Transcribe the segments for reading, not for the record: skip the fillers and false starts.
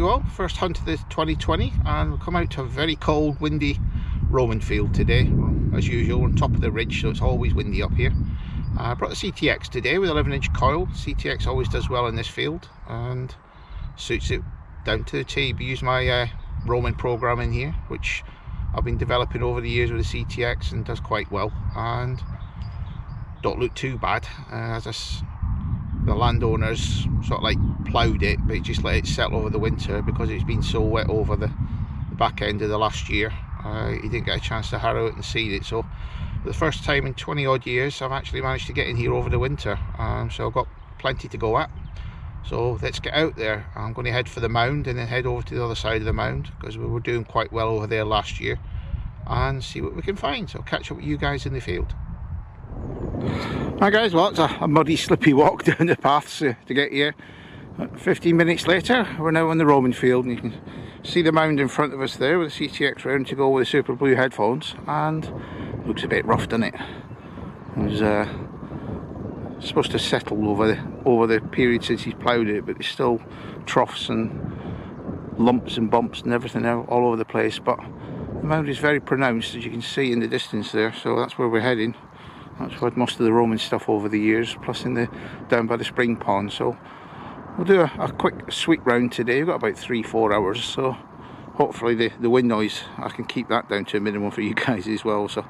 you all. First hunt of the 2020, and we'll come out to a very cold, windy roaming field today. As usual, on top of the ridge, so it's always windy up here. I brought the CTX today with 11-inch coil. CTX always does well in this field and suits it down to the T. I use my roaming program in here, which I've been developing over the years with the CTX, and does quite well and don't look too bad. The landowners sort of like ploughed it, but just let it settle over the winter because it's been so wet over the back end of the last year. He didn't get a chance to harrow it and seed it, so for the first time in 20 odd years I've actually managed to get in here over the winter. So I've got plenty to go at, so let's get out there. I'm going to head for the mound and then head over to the other side of the mound because we were doing quite well over there last year, and see what we can find. So I'll catch up with you guys in the field. Hi guys, well it's a muddy slippy walk down the paths to get here. 15 minutes later we're now on the roaming field, and you can see the mound in front of us there with the CTX round to go with the Super Blue headphones, and looks a bit rough, doesn't it? It was supposed to settle over the period since he's ploughed it, but there's still troughs and lumps and bumps and everything all over the place. But the mound is very pronounced, as you can see in the distance there, so that's where we're heading. That's where most of the roaming stuff over the years, plus down by the spring pond. So we'll do a quick sweep round today. We've got about 3-4 hours, so hopefully the wind noise, I can keep that down to a minimum for you guys as well. So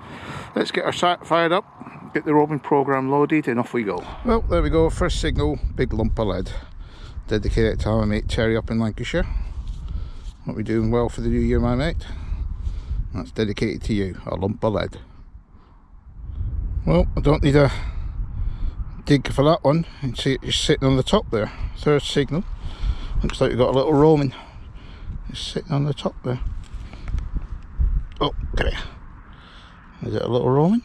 let's get our site fired up, get the roaming program loaded, and off we go. Well, there we go, first signal, big lump of lead. Dedicated to my mate Terry up in Lancashire. What we doing well for the new year, my mate? That's dedicated to you, a lump of lead. Well, I don't need a dig for that one. You can see it just sitting on the top there. Third signal. Looks like we've got a little roaming. It's sitting on the top there. Oh, come here. Is it a little roaming?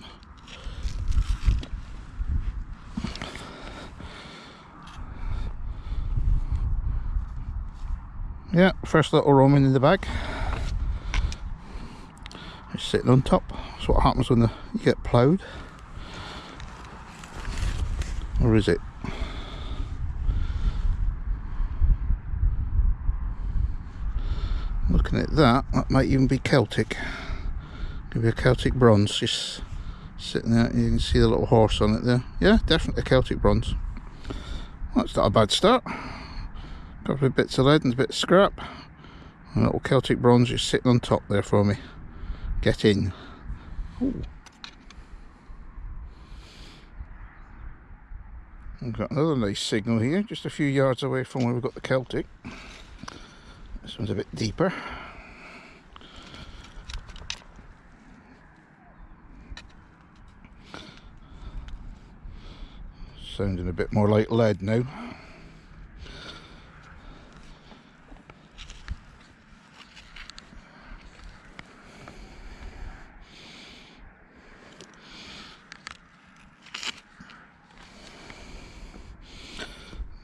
Yeah, first little roaming in the bag. It's sitting on top. That's what happens when you get ploughed. Or is it? Looking at that might even be Celtic. Could be a Celtic bronze just sitting there. You can see the little horse on it there. Yeah, definitely a Celtic bronze. Well, that's not a bad start. Couple of bits of lead and a bit of scrap. A little Celtic bronze just sitting on top there for me. Get in. Ooh. We've got another nice signal here, just a few yards away from where we've got the Celtic. This one's a bit deeper. Sounding a bit more like lead now.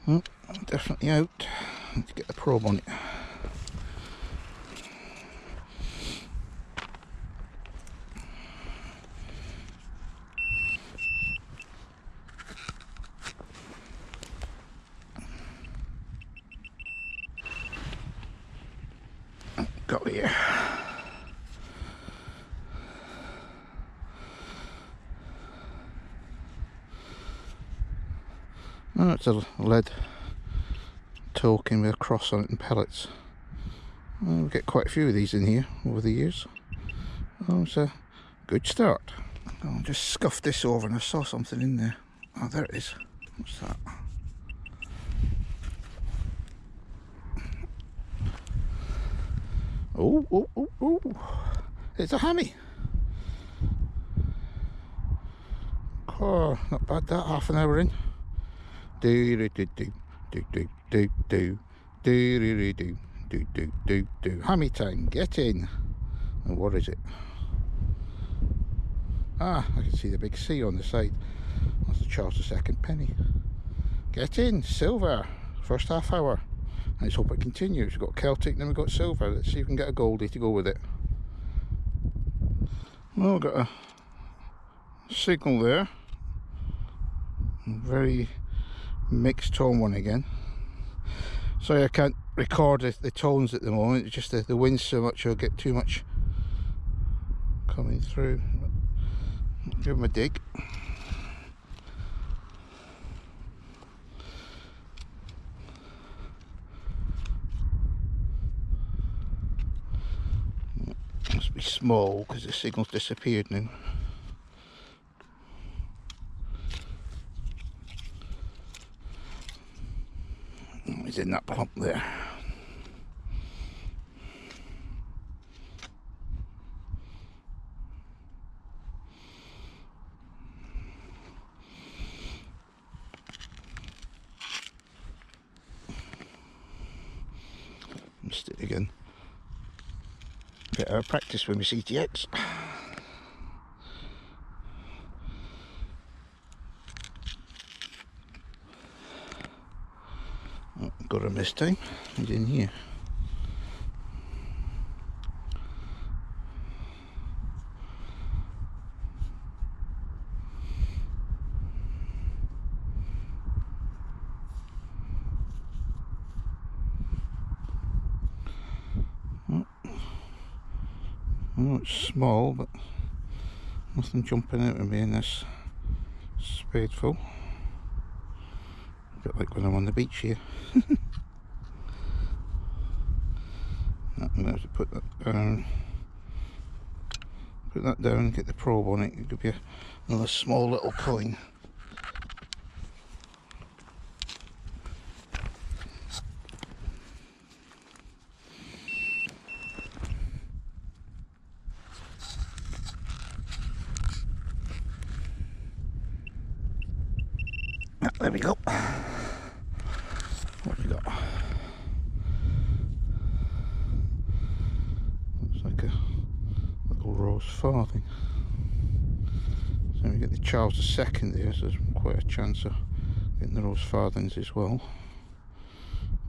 Oh, definitely out. Need to get the probe on it. Got it here. Oh, it's a lead token with a cross on it and pellets. We get quite a few of these in here over the years. Oh, it's a good start. I'll just scuff this over, and I saw something in there. Oh, there it is. What's that? Oh, oh, oh, oh. It's a hammy. Oh, not bad that, half an hour in. Do do do do do do do do do do do do do do. Hammy time, get in. And what is it? Ah, I can see the big C on the side. That's the Charles II penny. Get in, silver. First half hour. Let's hope it continues. We've got Celtic, then we've got silver. Let's see if we can get a goldie to go with it. Well, we've got a signal there. Very mixed tone one again. Sorry I can't record the tones at the moment, it's just the wind's so much I'll get too much coming through. Give them a dig. Must be small because the signal's disappeared now. He's in that clump there. Missed it again. Bit of practice with my CTX. Oh, got him this time. He's in here. Oh, it's small, but nothing jumping out of me in this spadeful. A bit like when I'm on the beach here. I'm going to have to put that down. Put that down and get the probe on it. It could be another small little coin. There we go. What have we got? Looks like a little rose farthing. So we get the Charles II there, so there's quite a chance of getting the rose farthings as well.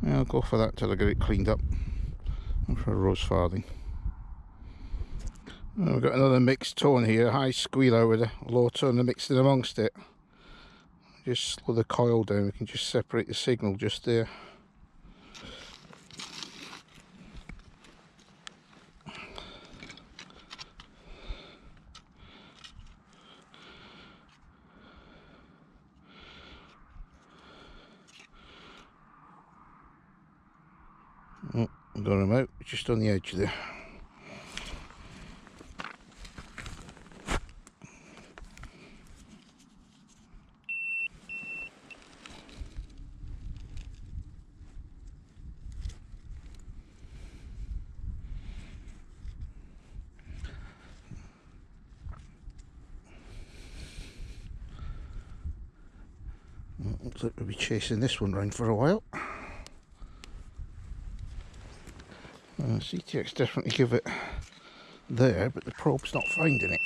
Yeah, I'll go for that till I get it cleaned up. And for a rose farthing. And we've got another mixed tone here, high squealer with a low tone mixed in amongst it. Just slow the coil down, we can just separate the signal just there. Oh, got him out, just on the edge there. Looks like we'll be chasing this one round for a while. CTX definitely give it there, but the probe's not finding it.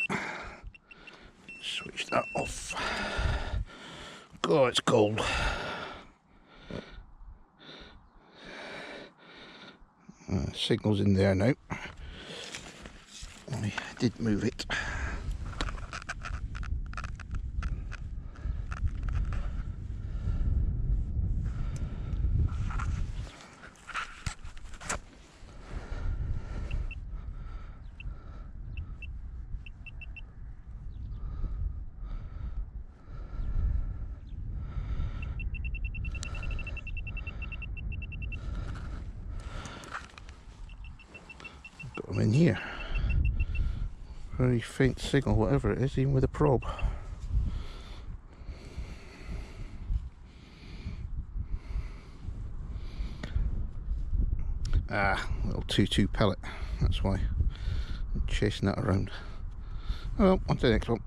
Switch that off. God, it's cold. Signal's in there now. I did move it. Got them in here. Very faint signal, whatever it is, even with a probe. Ah, little 2-2 pellet. That's why I'm chasing that around. Well, on to the next one.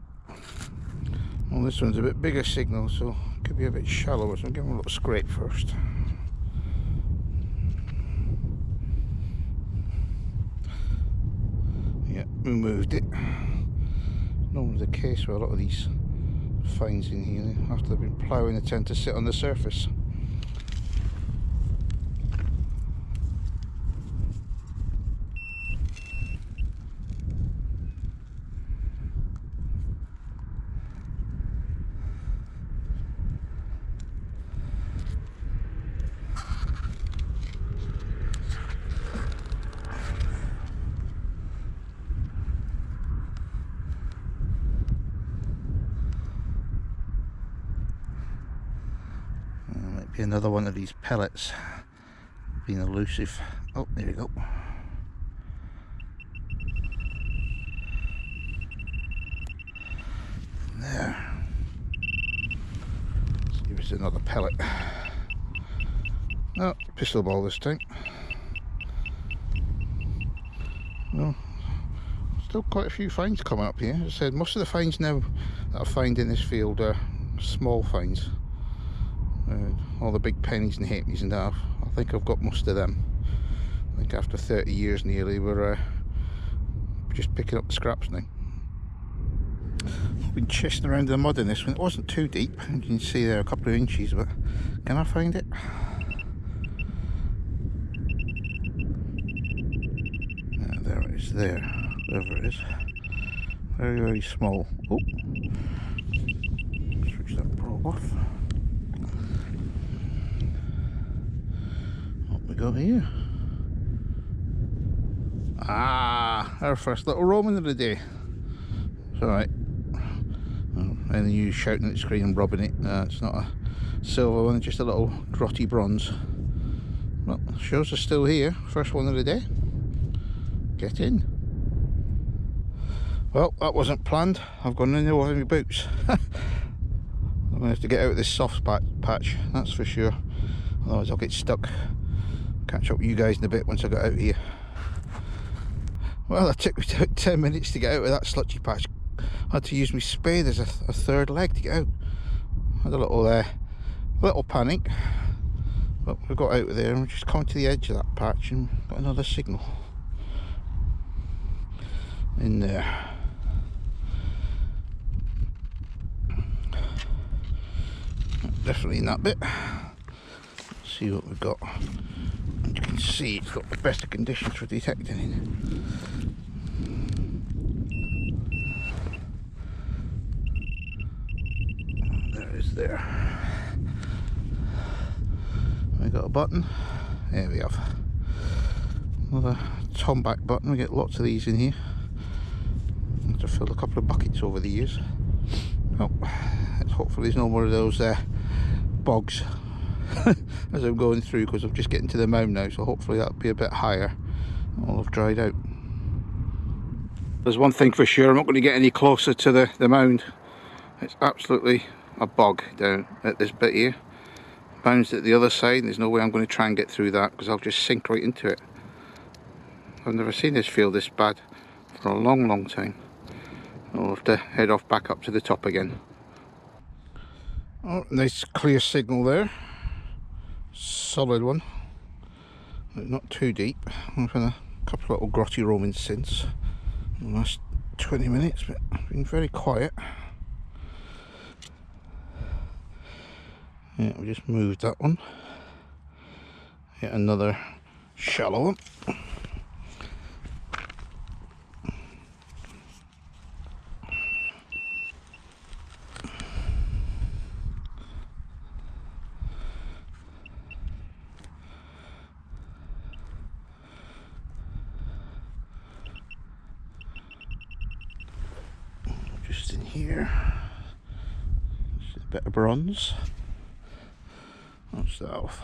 Well, this one's a bit bigger signal, so it could be a bit shallower, so I'll give them a little scrape first. Yeah, we moved it. Normally the case with a lot of these finds in here, after they've been ploughing, they tend to sit on the surface. Be another one of these pellets being elusive. Oh, there we go. There. Let's give us another pellet. Oh, pistol ball this time. Well, still quite a few finds coming up here. As I said, most of the finds now that I find in this field are small finds. All the big pennies and halfpennies and that, I think I've got most of them. I think after 30 years nearly, we're just picking up the scraps now. I've been chasing around the mud in this one. It wasn't too deep, you can see there a couple of inches, but can I find it? There it is, there, wherever it is. Very, very small. Oh, switch that probe off. What we got here? Ah, our first little Roman of the day. It's alright. Any of you shouting at the screen and rubbing it, it's not a silver one, just a little grotty bronze. Well, shows are still here. First one of the day. Get in. Well, that wasn't planned. I've gone in there with my boots. I'm going to have to get out of this soft patch, that's for sure. Otherwise I'll get stuck. Catch up with you guys in a bit once I get out of here. Well, it took me about 10 minutes to get out of that slutchy patch. I had to use my spade as a third leg to get out. I had a little panic, but we got out of there and we just come to the edge of that patch and got another signal in there. Definitely in that bit. Let's see what we've got. As you can see, it's got the best of conditions for detecting it. There we got a button. There we have another tomback button. We get lots of these in here. I've filled a couple of buckets over the years. Oh, hopefully there's no more of those bogs as I'm going through, because I'm just getting to the mound now, so hopefully that'll be a bit higher. All have dried out. There's one thing for sure, I'm not going to get any closer to the mound. It's absolutely a bog down at this bit here. Bounds at the other side, and there's no way I'm going to try and get through that because I'll just sink right into it. I've never seen this field this bad for a long time. I'll have to head off back up to the top again. Oh, nice clear signal there. Solid one. Not too deep. I've had a couple of little grotty Romans since the last 20 minutes, but I've been very quiet. Yeah, we just moved that one. Yet another shallow one. Just in here. Just a bit of bronze. What's that off?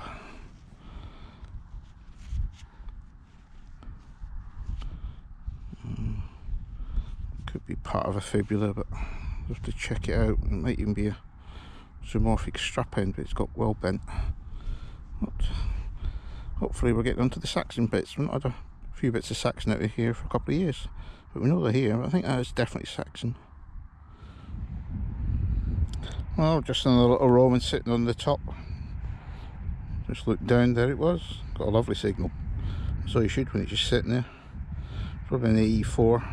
Could be part of a fibula, but I'll have to check it out. It might even be a zoomorphic strap end, but it's got well bent. But hopefully we're getting onto the Saxon bits. We've not had a few bits of Saxon out of here for a couple of years, but we know they're here. I think that is definitely Saxon. Well, just another little Roman sitting on the top. Just looked down, there it was. Got a lovely signal. So you should when it's just sitting there. Probably an AE4.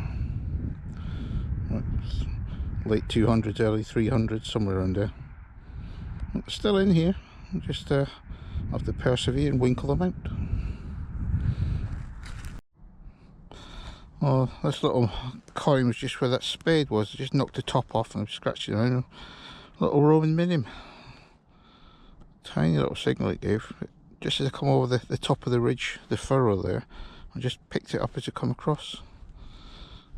Late 200s, early 300s, somewhere around there. It's still in here. Just have to persevere and winkle them out. Oh, this little coin was just where that spade was. I just knocked the top off and I'm scratching around. Little Roman minim. Tiny little signal it gave. Just as I come over the top of the ridge, the furrow there, I just picked it up as it come across.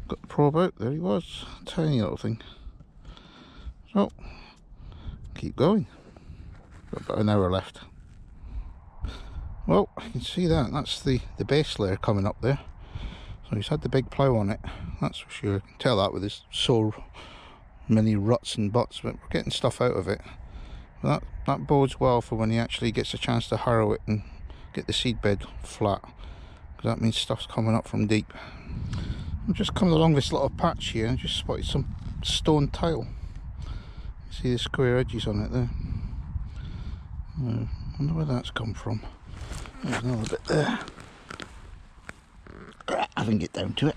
Got the probe out, there he was. Tiny little thing. So, keep going. Got about an hour left. Well, you can see that's the base layer coming up there. So he's had the big plough on it, that's for sure. You can tell that with his so many ruts and butts, but we're getting stuff out of it. That bodes well for when he actually gets a chance to harrow it and get the seed bed flat, because that means stuff's coming up from deep. I'm just coming along this little patch here and just spotted some stone tile. See the square edges on it there. I wonder where that's come from. There's another bit there. I didn't get down to it.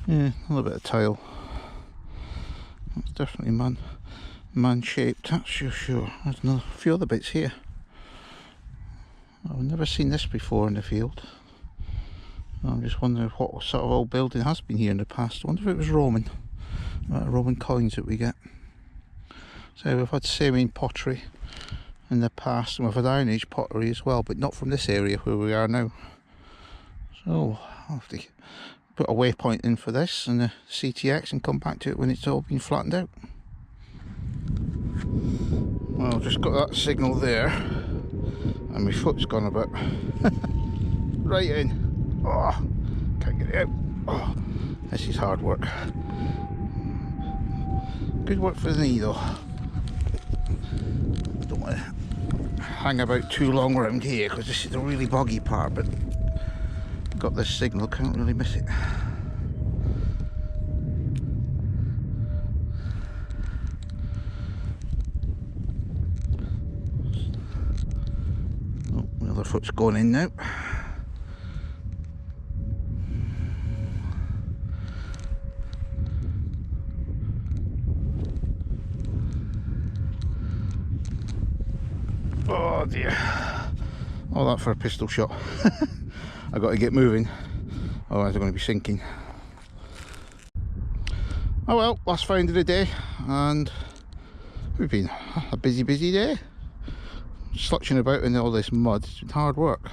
Yeah, another bit of tile. That's definitely man shaped, that's for sure. There's a few other bits here. I've never seen this before in the field. I'm just wondering what sort of old building has been here in the past. I wonder if it was Roman. Roman coins that we get. So we've had Samian pottery in the past, and we've had Iron Age pottery as well, but not from this area where we are now. So I'll have to put a waypoint in for this and the CTX and come back to it when it's all been flattened out. Well, just got that signal there, and my foot's gone a bit. Right in. Oh, can't get it out. Oh, this is hard work. Good work for the knee though. Don't want to hang about too long around here because this is the really boggy part, but got this signal, can't really miss it. Oh, the other foot's going in now. Oh dear. All that for a pistol shot. I got to get moving, otherwise I'm going to be sinking. Oh well, last find of the day, and we've been a busy day. Slutching about in all this mud, it's been hard work.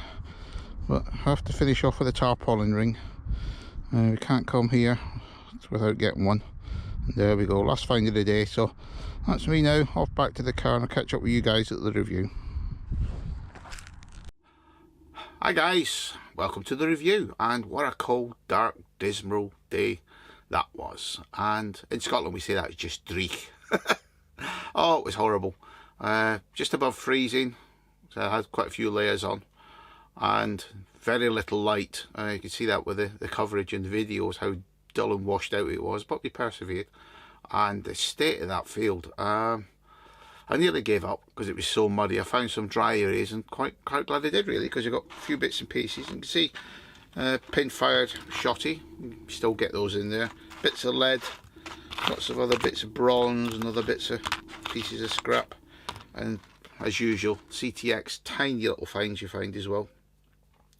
But I have to finish off with a tarpaulin ring. We can't come here without getting one. And there we go, last find of the day. So that's me now, off back to the car, and I'll catch up with you guys at the review. Hi guys, welcome to the review, and what a cold, dark, dismal day that was. And in Scotland we say that's just dreary. Oh, it was horrible. Just above freezing, so I had quite a few layers on, and very little light. You can see that with the coverage and the videos, how dull and washed out it was, but we persevered. And the state of that field, I nearly gave up because it was so muddy. I found some dry areas, and quite glad I did, really, because you got a few bits and pieces. You can see pin fired shotty, you still get those in there. Bits of lead, lots of other bits of bronze and other bits of pieces of scrap, and as usual CTX, tiny little finds you find as well.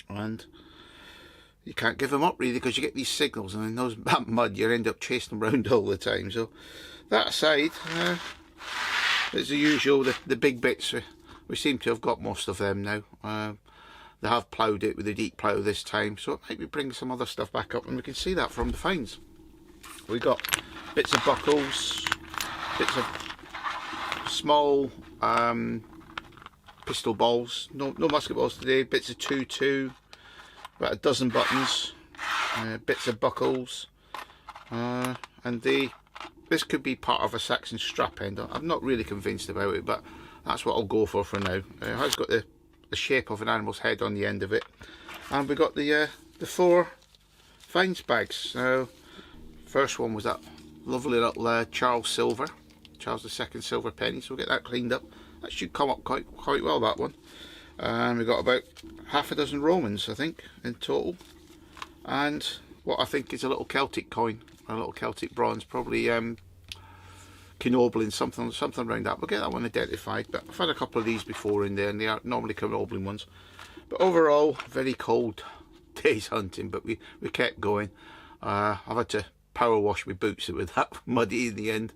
And you can't give them up really, because you get these signals, and in that mud you end up chasing them around all the time. So that aside, as usual, the big bits, we seem to have got most of them now. They have ploughed it with a deep plough this time, so it might be bring some other stuff back up, and we can see that from the finds. We got bits of buckles, bits of small pistol balls, no musket balls today, bits of 2-2, about a dozen buttons, bits of buckles, and this could be part of a Saxon strap end. I'm not really convinced about it, but that's what I'll go for now. It has got the shape of an animal's head on the end of it, and we got the 4 finds bags. So first one was that lovely little Charles II silver penny, so we'll get that cleaned up. That should come up quite well, that one. And we got about half a dozen Romans, I think, in total, and what I think is a little Celtic coin, a little Celtic bronze, probably Knoblin, something around that. We'll get that one identified, but I've had a couple of these before in there, and they are normally Knoblin ones. But overall, very cold day's hunting, but we kept going. I've had to power wash my boots, it was that muddy in the end,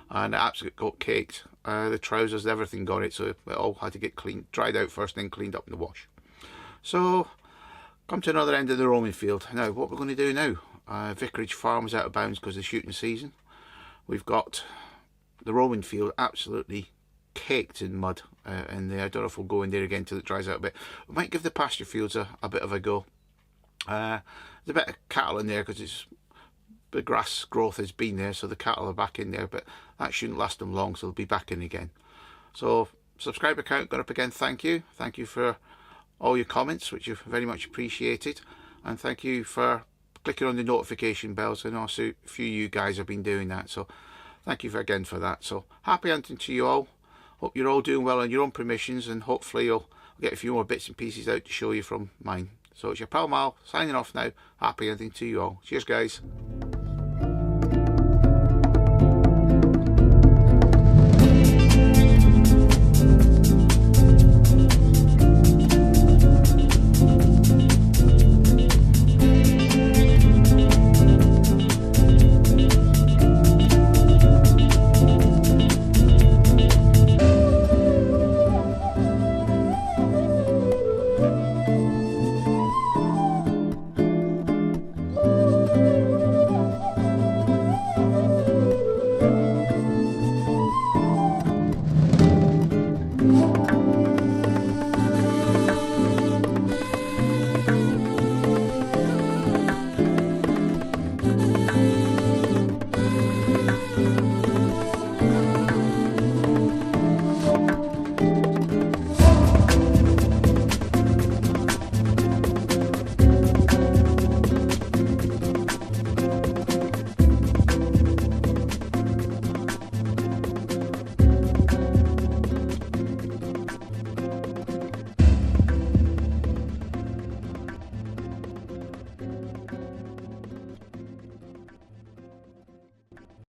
and it absolutely got caked. The trousers, everything got it, so it all had to get cleaned, dried out first, then cleaned up in the wash. So come to another end of the roaming field. Now what we're going to do now, Vicarage Farm is out of bounds because of the shooting season. We've got the Roman field absolutely caked in mud in there. I don't know if we'll go in there again till it dries out a bit. We might give the pasture fields a bit of a go. There's a bit of cattle in there because the grass growth has been there, so the cattle are back in there, but that shouldn't last them long, so they'll be back in again. So subscriber count gone up again. Thank you for all your comments, which are very much appreciated, and thank you for clicking on the notification bells. I know a few of you guys have been doing that, so thank you again for that. So happy hunting to you all. Hope you're all doing well on your own permissions, and hopefully I'll get a few more bits and pieces out to show you from mine. So it's your pal Mal signing off now. Happy hunting to you all. Cheers guys.